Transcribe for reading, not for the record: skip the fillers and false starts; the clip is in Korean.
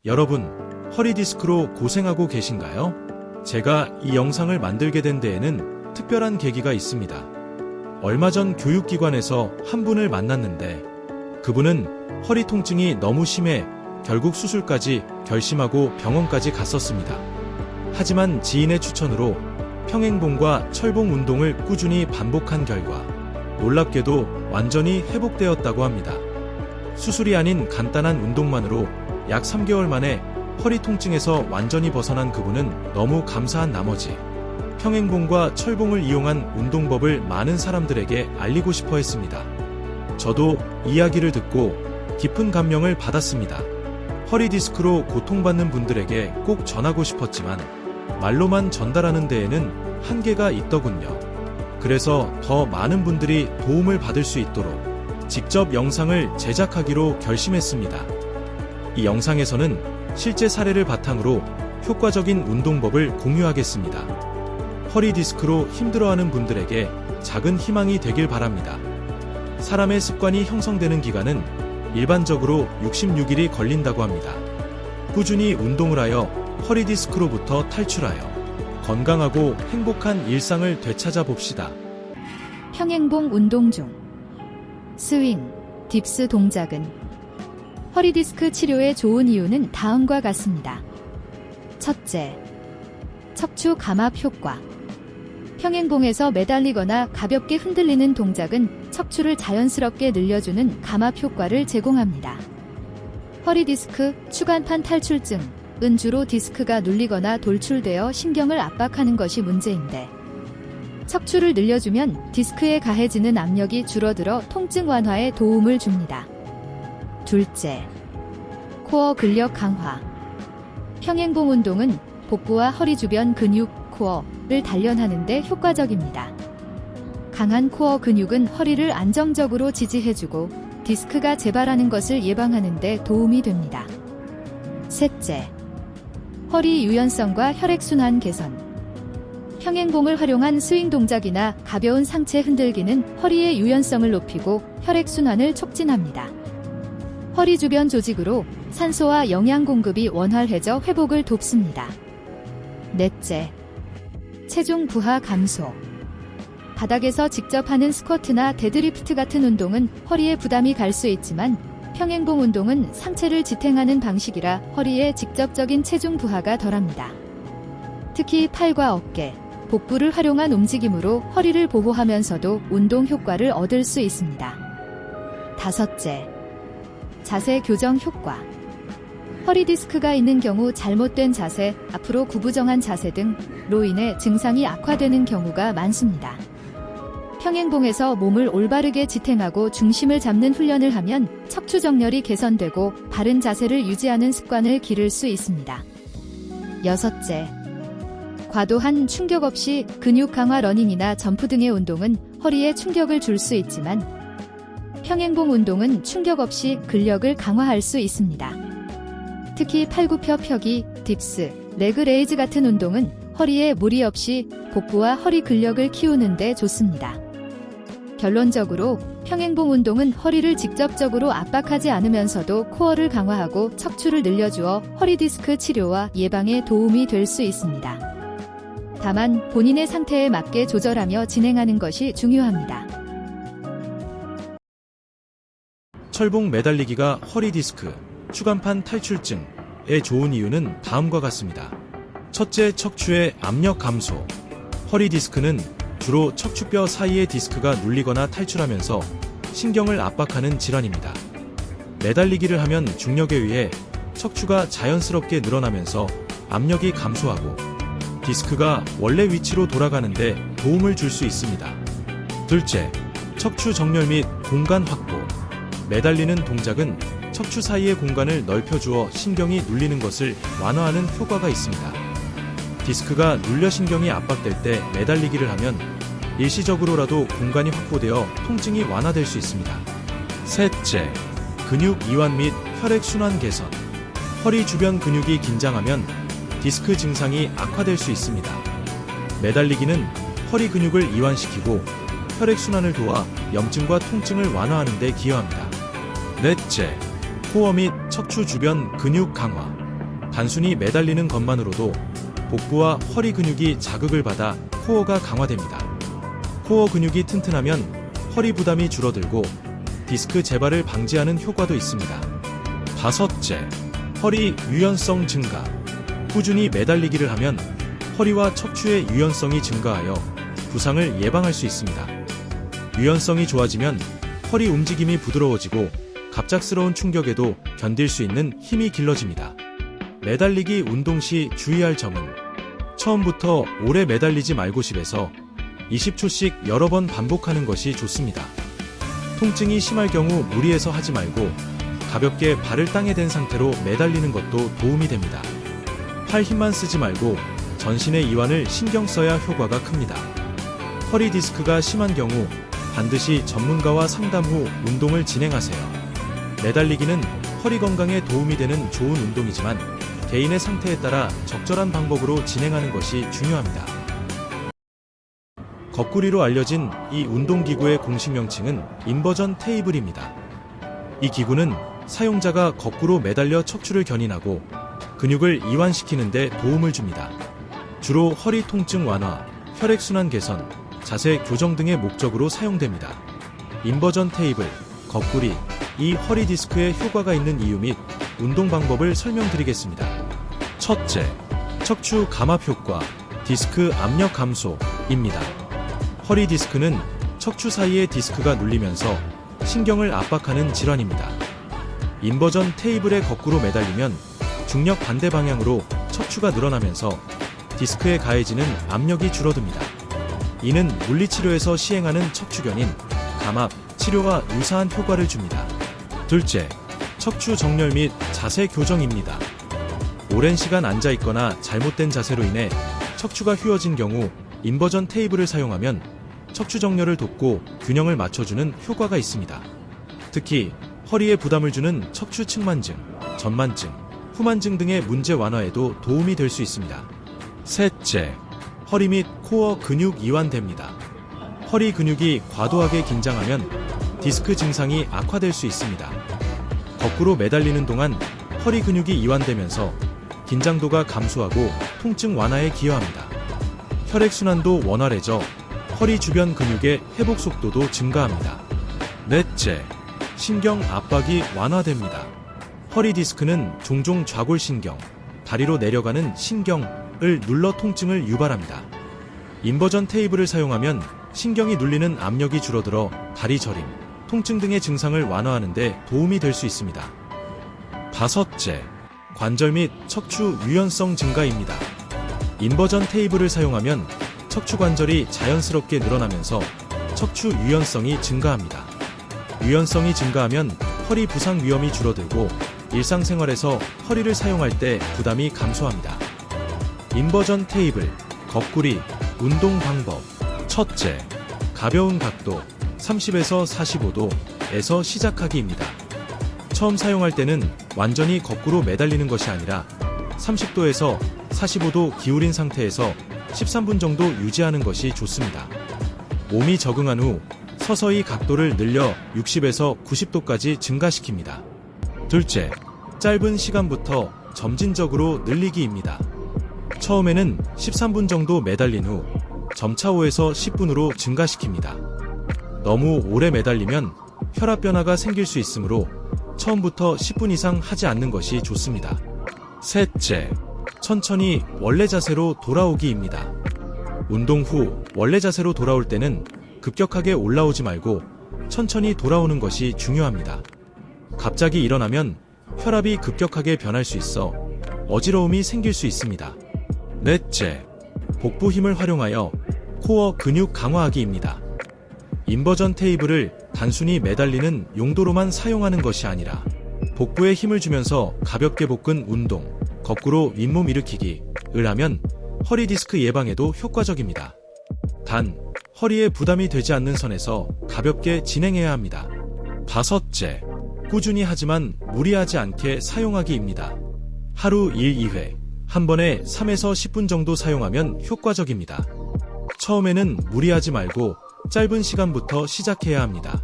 여러분, 허리 디스크로 고생하고 계신가요? 제가 이 영상을 만들게 된 데에는 특별한 계기가 있습니다. 얼마 전 교육기관에서 한 분을 만났는데 그분은 허리 통증이 너무 심해 결국 수술까지 결심하고 병원까지 갔었습니다. 하지만 지인의 추천으로 평행봉과 철봉 운동을 꾸준히 반복한 결과 놀랍게도 완전히 회복되었다고 합니다. 수술이 아닌 간단한 운동만으로 약 3개월 만에 허리 통증에서 완전히 벗어난 그분은 너무 감사한 나머지 평행봉과 철봉을 이용한 운동법을 많은 사람들에게 알리고 싶어 했습니다. 저도 이야기를 듣고 깊은 감명을 받았습니다. 허리 디스크로 고통받는 분들에게 꼭 전하고 싶었지만 말로만 전달하는 데에는 한계가 있더군요. 그래서 더 많은 분들이 도움을 받을 수 있도록 직접 영상을 제작하기로 결심했습니다. 이 영상에서는 실제 사례를 바탕으로 효과적인 운동법을 공유하겠습니다. 허리 디스크로 힘들어하는 분들에게 작은 희망이 되길 바랍니다. 사람의 습관이 형성되는 기간은 일반적으로 66일이 걸린다고 합니다. 꾸준히 운동을 하여 허리 디스크로부터 탈출하여 건강하고 행복한 일상을 되찾아 봅시다. 평행봉 운동 중 스윙, 딥스 동작은 허리 디스크 치료에 좋은 이유는 다음과 같습니다. 첫째, 척추 감압 효과. 평행봉에서 매달리거나 가볍게 흔들리는 동작은 척추를 자연스럽게 늘려주는 감압 효과를 제공합니다. 허리 디스크, 추간판 탈출증은 주로 디스크가 눌리거나 돌출되어 신경을 압박하는 것이 문제인데 척추를 늘려주면 디스크에 가해지는 압력이 줄어들어 통증 완화에 도움을 줍니다. 둘째, 코어 근력 강화. 평행봉 운동은 복부와 허리 주변 근육, 코어를 단련하는 데 효과적입니다. 강한 코어 근육은 허리를 안정적으로 지지해주고 디스크가 재발하는 것을 예방하는 데 도움이 됩니다. 셋째, 허리 유연성과 혈액순환 개선. 평행봉을 활용한 스윙 동작이나 가벼운 상체 흔들기는 허리의 유연성을 높이고 혈액순환을 촉진합니다. 허리 주변 조직으로 산소와 영양 공급이 원활해져 회복을 돕습니다. 넷째, 체중 부하 감소. 바닥에서 직접 하는 스쿼트나 데드리프트 같은 운동은 허리에 부담이 갈 수 있지만 평행봉 운동은 상체를 지탱하는 방식이라 허리에 직접적인 체중 부하가 덜합니다. 특히 팔과 어깨, 복부를 활용한 움직임으로 허리를 보호하면서도 운동 효과를 얻을 수 있습니다. 다섯째, 자세 교정 효과. 허리 디스크가 있는 경우 잘못된 자세, 앞으로 구부정한 자세 등로 인해 증상이 악화되는 경우가 많습니다. 평행봉에서 몸을 올바르게 지탱하고 중심을 잡는 훈련을 하면 척추 정렬이 개선되고 바른 자세를 유지하는 습관을 기를 수 있습니다. 여섯째, 과도한 충격 없이 근육 강화 러닝이나 점프 등의 운동은 허리에 충격을 줄 수 있지만 평행봉 운동은 충격 없이 근력을 강화할 수 있습니다. 특히 팔굽혀 펴기, 딥스, 레그 레이즈 같은 운동은 허리에 무리 없이 복부와 허리 근력을 키우는 데 좋습니다. 결론적으로 평행봉 운동은 허리를 직접적으로 압박하지 않으면서도 코어를 강화하고 척추를 늘려주어 허리 디스크 치료와 예방에 도움이 될 수 있습니다. 다만 본인의 상태에 맞게 조절하며 진행하는 것이 중요합니다. 철봉 매달리기가 허리 디스크, 추간판 탈출증에 좋은 이유는 다음과 같습니다. 첫째, 척추의 압력 감소. 허리 디스크는 주로 척추뼈 사이의 디스크가 눌리거나 탈출하면서 신경을 압박하는 질환입니다. 매달리기를 하면 중력에 의해 척추가 자연스럽게 늘어나면서 압력이 감소하고 디스크가 원래 위치로 돌아가는데 도움을 줄 수 있습니다. 둘째, 척추 정렬 및 공간 확보. 매달리는 동작은 척추 사이의 공간을 넓혀주어 신경이 눌리는 것을 완화하는 효과가 있습니다. 디스크가 눌려 신경이 압박될 때 매달리기를 하면 일시적으로라도 공간이 확보되어 통증이 완화될 수 있습니다. 셋째, 근육 이완 및 혈액순환 개선. 허리 주변 근육이 긴장하면 디스크 증상이 악화될 수 있습니다. 매달리기는 허리 근육을 이완시키고 혈액순환을 도와 염증과 통증을 완화하는 데 기여합니다. 넷째, 코어 및 척추 주변 근육 강화. 단순히 매달리는 것만으로도 복부와 허리 근육이 자극을 받아 코어가 강화됩니다. 코어 근육이 튼튼하면 허리 부담이 줄어들고 디스크 재발을 방지하는 효과도 있습니다. 다섯째, 허리 유연성 증가. 꾸준히 매달리기를 하면 허리와 척추의 유연성이 증가하여 부상을 예방할 수 있습니다. 유연성이 좋아지면 허리 움직임이 부드러워지고 갑작스러운 충격에도 견딜 수 있는 힘이 길러집니다. 매달리기 운동 시 주의할 점은 처음부터 오래 매달리지 말고 10에서 20초씩 여러 번 반복하는 것이 좋습니다. 통증이 심할 경우 무리해서 하지 말고 가볍게 발을 땅에 댄 상태로 매달리는 것도 도움이 됩니다. 팔 힘만 쓰지 말고 전신의 이완을 신경 써야 효과가 큽니다. 허리 디스크가 심한 경우 반드시 전문가와 상담 후 운동을 진행하세요. 매달리기는 허리 건강에 도움이 되는 좋은 운동이지만 개인의 상태에 따라 적절한 방법으로 진행하는 것이 중요합니다. 거꾸리로 알려진 이 운동기구의 공식 명칭은 인버전 테이블입니다. 이 기구는 사용자가 거꾸로 매달려 척추를 견인하고 근육을 이완시키는 데 도움을 줍니다. 주로 허리 통증 완화, 혈액순환 개선, 자세 교정 등의 목적으로 사용됩니다. 인버전 테이블, 거꾸리, 이 허리 디스크에 효과가 있는 이유 및 운동 방법을 설명드리겠습니다. 첫째, 척추 감압 효과, 디스크 압력 감소입니다. 허리 디스크는 척추 사이의 디스크가 눌리면서 신경을 압박하는 질환입니다. 인버전 테이블에 거꾸로 매달리면 중력 반대 방향으로 척추가 늘어나면서 디스크에 가해지는 압력이 줄어듭니다. 이는 물리치료에서 시행하는 척추 견인, 감압, 치료와 유사한 효과를 줍니다. 둘째, 척추 정렬 및 자세 교정입니다. 오랜 시간 앉아있거나 잘못된 자세로 인해 척추가 휘어진 경우 인버전 테이블을 사용하면 척추 정렬을 돕고 균형을 맞춰주는 효과가 있습니다. 특히 허리에 부담을 주는 척추 측만증, 전만증, 후만증 등의 문제 완화에도 도움이 될 수 있습니다. 셋째, 허리 및 코어 근육 이완됩니다. 허리 근육이 과도하게 긴장하면 디스크 증상이 악화될 수 있습니다. 거꾸로 매달리는 동안 허리 근육이 이완되면서 긴장도가 감소하고 통증 완화에 기여합니다. 혈액순환도 원활해져 허리 주변 근육의 회복 속도도 증가합니다. 넷째, 신경 압박이 완화됩니다. 허리 디스크는 종종 좌골신경, 다리로 내려가는 신경을 눌러 통증을 유발합니다. 인버전 테이블을 사용하면 신경이 눌리는 압력이 줄어들어 다리 저림, 통증 등의 증상을 완화하는 데 도움이 될 수 있습니다. 다섯째, 관절 및 척추 유연성 증가입니다. 인버전 테이블을 사용하면 척추 관절이 자연스럽게 늘어나면서 척추 유연성이 증가합니다. 유연성이 증가하면 허리 부상 위험이 줄어들고 일상생활에서 허리를 사용할 때 부담이 감소합니다. 인버전 테이블, 거꾸리, 운동 방법. 첫째, 가벼운 각도 30에서 45도에서 시작하기입니다. 처음 사용할 때는 완전히 거꾸로 매달리는 것이 아니라 30도에서 45도 기울인 상태에서 13분 정도 유지하는 것이 좋습니다. 몸이 적응한 후 서서히 각도를 늘려 60에서 90도까지 증가시킵니다. 둘째, 짧은 시간부터 점진적으로 늘리기입니다. 처음에는 13분 정도 매달린 후 점차 5에서 10분으로 증가시킵니다. 너무 오래 매달리면 혈압 변화가 생길 수 있으므로 처음부터 10분 이상 하지 않는 것이 좋습니다. 셋째, 천천히 원래 자세로 돌아오기입니다. 운동 후 원래 자세로 돌아올 때는 급격하게 올라오지 말고 천천히 돌아오는 것이 중요합니다. 갑자기 일어나면 혈압이 급격하게 변할 수 있어 어지러움이 생길 수 있습니다. 넷째, 복부 힘을 활용하여 코어 근육 강화하기입니다. 인버전 테이블을 단순히 매달리는 용도로만 사용하는 것이 아니라 복부에 힘을 주면서 가볍게 볶은 운동, 거꾸로 윗몸 일으키기를 하면 허리 디스크 예방에도 효과적입니다. 단, 허리에 부담이 되지 않는 선에서 가볍게 진행해야 합니다. 다섯째, 꾸준히 하지만 무리하지 않게 사용하기입니다. 하루 1, 2회, 한 번에 3에서 10분 정도 사용하면 효과적입니다. 처음에는 무리하지 말고 짧은 시간부터 시작해야 합니다.